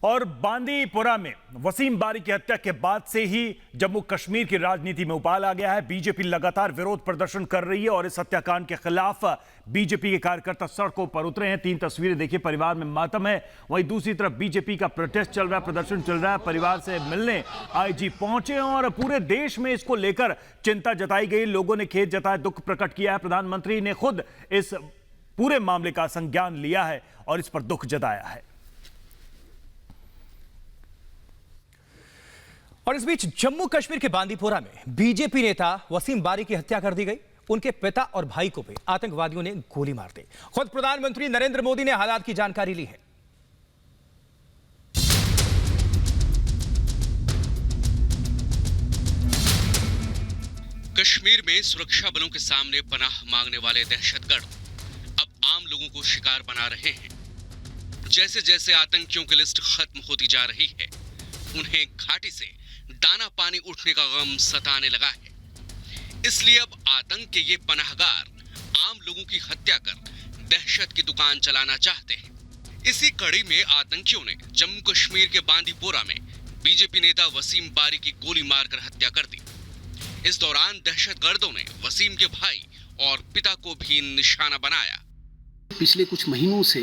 और बांदीपुरा में वसीम बारी की हत्या के बाद से ही जम्मू कश्मीर की राजनीति में उबाल आ गया है। बीजेपी लगातार विरोध प्रदर्शन कर रही है और इस हत्याकांड के खिलाफ बीजेपी के कार्यकर्ता सड़कों पर उतरे हैं। 3 तस्वीरें देखिए, परिवार में मातम है, वहीं दूसरी तरफ बीजेपी का प्रोटेस्ट चल रहा है, प्रदर्शन चल रहा है। परिवार से मिलने आईजी पहुंचे और पूरे देश में इसको लेकर चिंता जताई गई। लोगों ने खेद जताया, दुख प्रकट किया है। प्रधानमंत्री ने खुद इस पूरे मामले का संज्ञान लिया है और इस पर दुख जताया है। और इस बीच जम्मू कश्मीर के बांदीपुरा में बीजेपी नेता वसीम बारी की हत्या कर दी गई। उनके पिता और भाई को भी आतंकवादियों ने गोली मार दी। खुद प्रधानमंत्री नरेंद्र मोदी ने हालात की जानकारी ली है। कश्मीर में सुरक्षा बलों के सामने पनाह मांगने वाले दहशतगर्द अब आम लोगों को शिकार बना रहे हैं। जैसे जैसे आतंकियों की लिस्ट खत्म होती जा रही है, उन्हें घाटी से दाना पानी उठने का गम सताने लगा है। इसलिए अब आतंक के ये पनाहगार आम लोगों की हत्या कर दहशत की दुकान चलाना चाहते हैं। इसी कड़ी में आतंकियों ने जम्मू कश्मीर के बांदीपोरा में बीजेपी नेता वसीम बारी की गोली मारकर हत्या कर दी। इस दौरान दहशतगर्दों ने वसीम के भाई और पिता को भी निशाना बनाया। पिछले कुछ महीनों से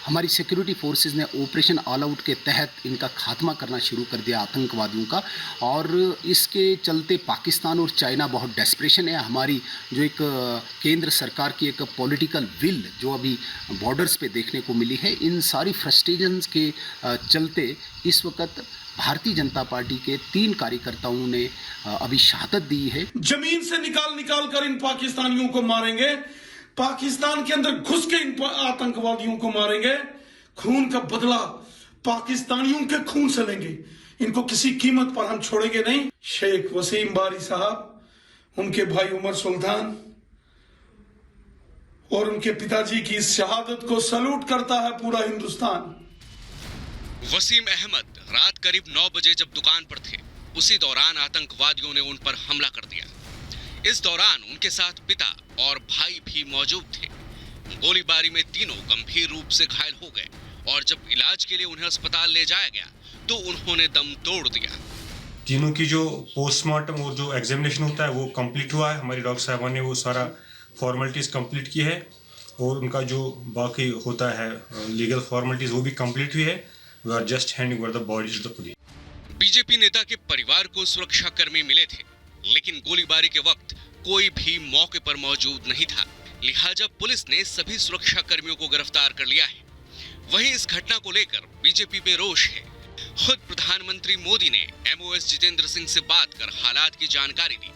हमारी सिक्योरिटी फोर्सेस ने ऑपरेशन ऑल आउट के तहत इनका खात्मा करना शुरू कर दिया आतंकवादियों का, और इसके चलते पाकिस्तान और चाइना बहुत डेस्परेशन है। हमारी जो एक केंद्र सरकार की एक पॉलिटिकल विल जो अभी बॉर्डर्स पे देखने को मिली है, इन सारी फ्रस्ट्रेशंस के चलते इस वक्त भारतीय जनता पार्टी के 3 कार्यकर्ताओं ने अभी शहादत दी है। जमीन से निकाल कर इन पाकिस्तानियों को मारेंगे, पाकिस्तान के अंदर घुस के इन आतंकवादियों को मारेंगे। खून का बदला पाकिस्तानियों के खून से लेंगे, इनको किसी कीमत पर हम छोड़ेंगे नहीं। शेख वसीम बारी साहब, उनके भाई उमर सुल्तान और उनके पिताजी की इस शहादत को सैल्यूट करता है पूरा हिंदुस्तान। वसीम अहमद रात करीब 9 बजे जब दुकान पर थे, उसी दौरान आतंकवादियों ने उन पर हमला कर दिया। इस दौरान उनके साथ पिता और भाई भी मौजूद थे। गोलीबारी में तीनों गंभीर रूप से घायल हो गए और जब इलाज के लिए उन्हें अस्पताल ले जाया गया तो उन्होंने दम तोड़ दिया। तीनों की जो पोस्टमार्टम और जो एग्जामिनेशन होता है वो कंप्लीट हुआ है। हमारी डॉक्टर साहबान ने वो सारा फॉर्मेलिटीज कंप्लीट की है और उनका जो बाकी होता है लीगल फॉर्मेलिटीज वो भी कंप्लीट हुई है। We are just handing over the bodies to the police. BJP नेता के परिवार को सुरक्षा कर्मी मिले थे, लेकिन गोलीबारी के वक्त कोई भी मौके पर मौजूद नहीं था। लिहाजा पुलिस ने सभी सुरक्षा कर्मियों को गिरफ्तार कर लिया है। वहीं इस घटना को लेकर बीजेपी में रोष है। खुद प्रधानमंत्री मोदी ने एमओएस जितेंद्र सिंह से बात कर हालात की जानकारी दी।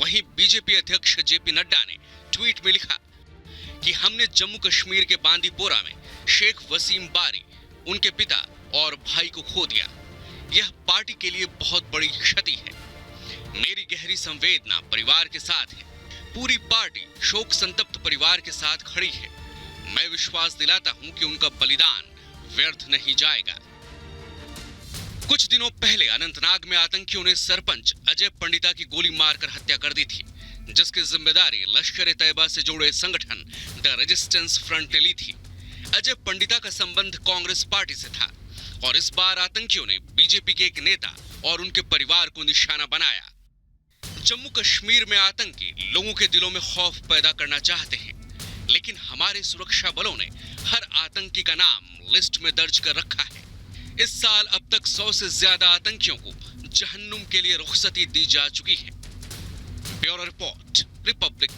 वहीं बीजेपी अध्यक्ष जेपी नड्डा ने ट्वीट में लिखा कि हमने जम्मू कश्मीर के बांदीपोरा में शेख वसीम बारी, उनके पिता और भाई को खो दिया। यह पार्टी के लिए बहुत बड़ी क्षति है। मेरी गहरी संवेदना परिवार के साथ है। पूरी पार्टी शोक संतप्त परिवार के साथ खड़ी है। मैं विश्वास दिलाता हूं कि उनका बलिदान व्यर्थ नहीं जाएगा। कुछ दिनों पहले अनंतनाग में आतंकियों ने सरपंच अजय पंडिता की गोली मारकर हत्या कर दी थी, जिसकी जिम्मेदारी लश्कर-ए-तैयबा से जुड़े संगठन द रेजिस्टेंस फ्रंट ने ली थी। अजय पंडिता का संबंध कांग्रेस पार्टी से था और इस बार आतंकियों ने बीजेपी के एक नेता और उनके परिवार को निशाना बनाया। जम्मू कश्मीर में आतंकी लोगों के दिलों में खौफ पैदा करना चाहते हैं, लेकिन हमारे सुरक्षा बलों ने हर आतंकी का नाम लिस्ट में दर्ज कर रखा है। इस साल अब तक 100 से ज्यादा आतंकियों को जहन्नुम के लिए रुखसती दी जा चुकी है। Bureau report, Republic.